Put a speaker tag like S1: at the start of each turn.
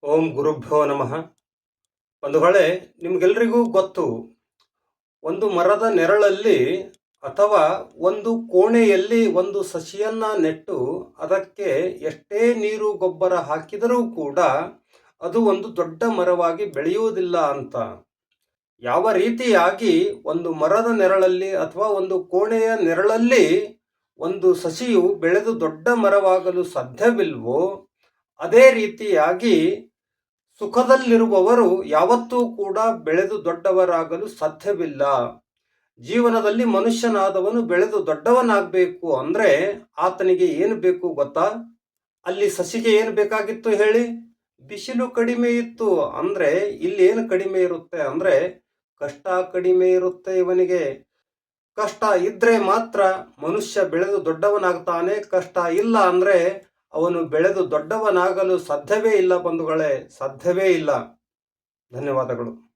S1: ಓಂ ಗುರುಭ್ಯೋ ನಮಃ. ಬಂಧುಗಳೇ, ನಿಮಗೆಲ್ರಿಗೂ ಗೊತ್ತು, ಒಂದು ಮರದ ನೆರಳಲ್ಲಿ ಅಥವಾ ಒಂದು ಕೋಣೆಯಲ್ಲಿ ಒಂದು ಸಸಿಯನ್ನ ನೆಟ್ಟು ಅದಕ್ಕೆ ಎಷ್ಟೇ ನೀರು ಗೊಬ್ಬರ ಹಾಕಿದರೂ ಕೂಡ ಅದು ಒಂದು ದೊಡ್ಡ ಮರವಾಗಿ ಬೆಳೆಯುವುದಿಲ್ಲ ಅಂತ. ಯಾವ ರೀತಿಯಾಗಿ ಒಂದು ಮರದ ನೆರಳಲ್ಲಿ ಅಥವಾ ಒಂದು ಕೋಣೆಯ ನೆರಳಲ್ಲಿ ಒಂದು ಸಸಿಯು ಬೆಳೆದು ದೊಡ್ಡ ಮರವಾಗಲು ಸಾಧ್ಯವಿಲ್ವೋ, ಅದೇ ರೀತಿಯಾಗಿ ಸುಖದಲ್ಲಿರುವವರು ಯಾವತ್ತೂ ಕೂಡ ಬೆಳೆದು ದೊಡ್ಡವರಾಗಲು ಸಾಧ್ಯವಿಲ್ಲ. ಜೀವನದಲ್ಲಿ ಮನುಷ್ಯನಾದವನು ಬೆಳೆದು ದೊಡ್ಡವನಾಗಬೇಕು ಅಂದ್ರೆ ಆತನಿಗೆ ಏನು ಬೇಕು ಗೊತ್ತಾ? ಅಲ್ಲಿ ಸಸಿಗೆ ಏನು ಬೇಕಾಗಿತ್ತು ಹೇಳಿ? ಬಿಸಿಲು ಕಡಿಮೆ ಇತ್ತು. ಅಂದ್ರೆ ಇಲ್ಲಿ ಏನು ಕಡಿಮೆ ಇರುತ್ತೆ ಅಂದ್ರೆ ಕಷ್ಟ ಕಡಿಮೆ ಇರುತ್ತೆ. ಇವನಿಗೆ ಕಷ್ಟ ಇದ್ರೆ ಮಾತ್ರ ಮನುಷ್ಯ ಬೆಳೆದು ದೊಡ್ಡವನಾಗ್ತಾನೆ. ಕಷ್ಟ ಇಲ್ಲ ಅಂದ್ರೆ ಅವನು ಬೆಳೆದು ದೊಡ್ಡವನಾಗಲು ಸಾಧ್ಯವೇ ಇಲ್ಲ ಬಂಧುಗಳೇ, ಸಾಧ್ಯವೇ ಇಲ್ಲ. ಧನ್ಯವಾದಗಳು.